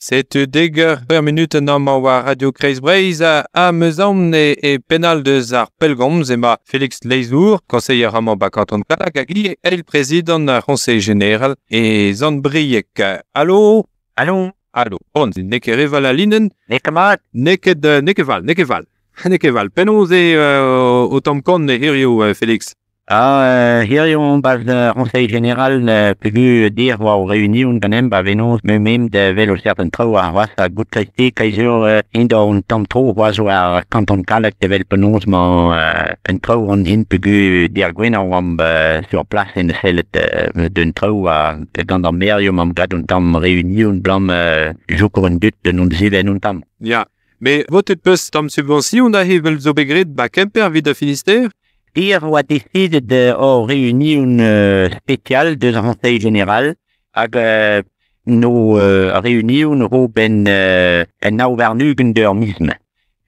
C'est dégâts per minute normal Radio Kreis Breiz à Meuzon et pénal de Zar Pelgom, Zema Félix Leizour, conseiller à Mamba Canton de Calagagui, et le président du Conseil général et Zan Briek. Allô? Allô? Allô. Bon, neke rival à linen. Nekamat? Nekeval. Penaos au Tom Con et Hirio, Félix. Hier on bas Conseil général pu dire aux réunions quand même venos même de vélo certain trop à a good qualité kaiser indo tom trop was à canton calak de vel penos mon un trop on in pu dire gwen sur place in celle d'un trop à dans merium am gad un tom réunion blanc jour de non ziven un tom. Ja, mais votet pus tom subvention da hevel zo begrid ba Kemper wie de Finistère? Hier, on a décidé de réunir une spéciale de Conseil général avec nos réunions en auvernugendermisme.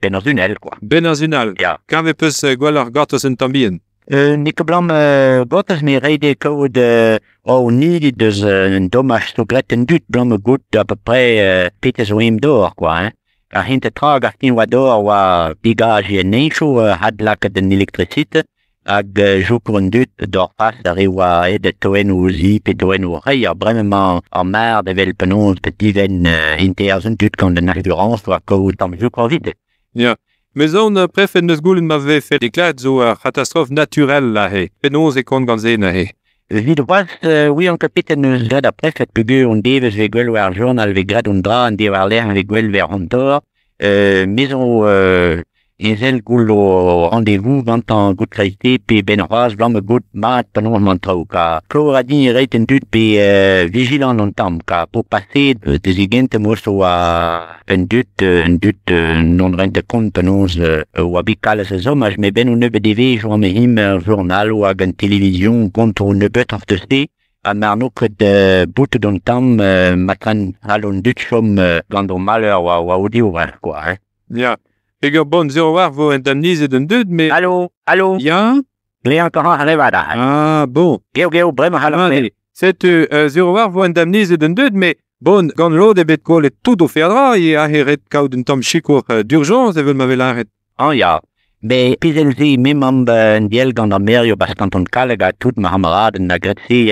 Benazunel, quoi. Benazunal. Ja. Kan we pus gweller gatos en tambien? Nik blam gotas me rede code ni dus un dommage so gretten dut blam gut à peu près Peters Wim d'or, quoi, hein. A hinte trag a fin wador wa bigage e necho had lak den électricité ag joukron dut d'or fas a rewa de toen ou zip et toen ou rei a bremañ en mer de vel penons petiven interzun dut quand den assurance wa ko tam joukron vite. Ja. Mais on préfère neus goulen m'avait fait déclarer zo catastrophe naturelle la he. Penons et kon ganzen la he. Vid was, oui, on capite neus grad après fait pugu on deves ve gwell war journal ve grad on dra an de war l'air ve gwell ver hontor. Mais on ezel goul au rendez-vous 20 ans good qualité pe ben roaz blanc good mat panon mantrou ka cloradine rate dut pe vigilant longtemps ka pour passer des igentes mosso a un dut non rente compte panons ou abical ces hommages mais ben on ne bedeve jo me him journal ou ag télévision contre une bet of the sea a marno que de bout d'un temps matran halon dut chom gando malheur ou audio quoi, hein. Ja. Eger bon zero war vo indemniser den dud, mais... Allô? Ja? Glee encore arrivada. Ah, bon. Geo, brema halon. C'est zero war vo indemniser den dud, mais bon, gant lo de bet kol et tout o ferdra, et a heret kaout un tom chikour d'urgence, evel ma vel arret. Ja. Mais piselzi, même am diel gant am merio bas kanton kalega tout ma hamaraden na gretsi,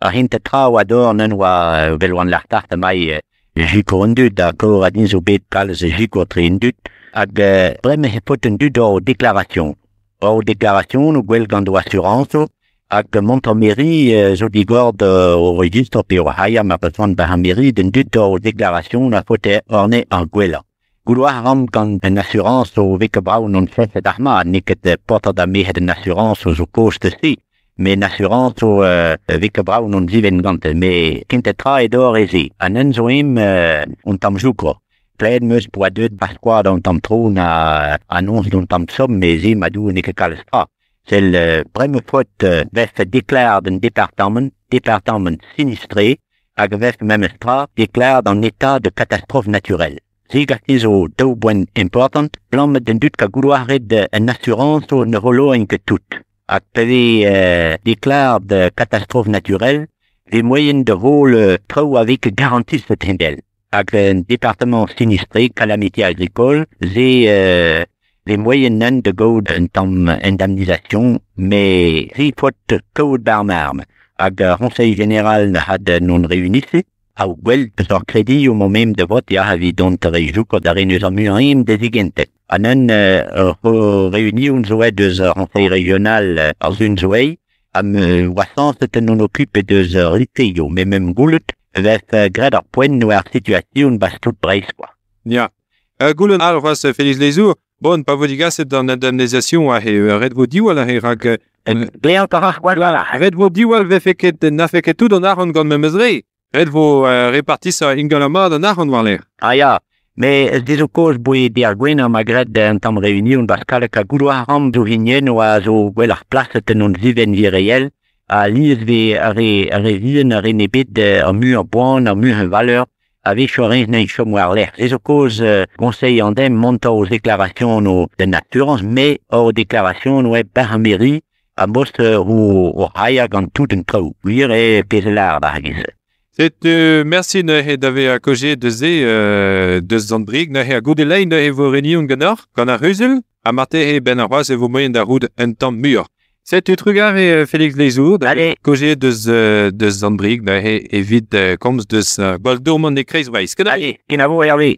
a hinte tra wador nen wa velwan l'artart mai jikour dud, a kor adin zo bet kalz jikour trin dud, ag breme hepoten dud o déclaration. O déclaration nou gwell gant o assurance ag Montomeri zo digord o registre pe o haya ma person ba ha meri den dud o déclaration na fote orne an gwella. Gouloir ram gant en assurance o veke brau non fese d'arma niket porta da mehet en assurance o zo kost si. Mais assurance o veke brau non ziven gant. Mais kinte tra edor ezi. An zo im on tam joukro. Pleed meus pour deux pasqua dans tam tro na annonce dans tam somme mais zi madou neke kalstra. C'est le breme faute vef déclare d'un département sinistré ag vef memestra déclare d'un état de catastrophe naturelle. Zi gatiz o deux points important blanc den dut ka gouloaret en assurance o ne rolo enke tout. Ag peve déclare de catastrophe naturelle les moyens de rôle trop avec garantie ce tendel. Avec un département sinistré, calamité agricole, les moyens de go en temps indemnisation, mais si faute code barmarme, avec le Conseil général had non réunissé, à ouel de crédit au moment de vote, ya havi donc réjouk d'arrêt nous amurim désigente. Anen réunion zoé de Conseil régional à une zoé, am wassance non occupe de riteio, mais même goulut, vef grad ar poen nou ar situation bas tout breis, quoi. Ja. Goulen alvas Félix Leizour, bon, pa vo digaset d'an indemnisation a he red vo diwal a he rag... Ble encore ar gwala. Red vo diwal na feket tout an aron gant memezre. Red vo repartis a ingalama d'an aron war l'air. Ja. Mais des o cause boe dir gwen am agred en tam réunion bas kalek a goulo aram zo hinien o a zo gwell ar place non ziven vi réel. A liez ve a revien a renebet a mu a boan, a mu a valeur, a ve chorenz ne chom war l'air. C'est o cause conseil andem monta aux déclarations de assurance, mais aux déclarations no e per a mairie a most o haya gant tout un trou. Wir e peselar da hagiz. Merci d'avoir accogé de Zandbrig, a Goudelay, vos réunions genor, quand a Ruzel, a Marté et Ben Arrois et vos moyens d'arroud un temps mûr. C'est tu regard et Félix Leisour, accogé de Zandbrig, et vite comme de Goldormon et Kreisweis. Allez, Kinavo Hervé.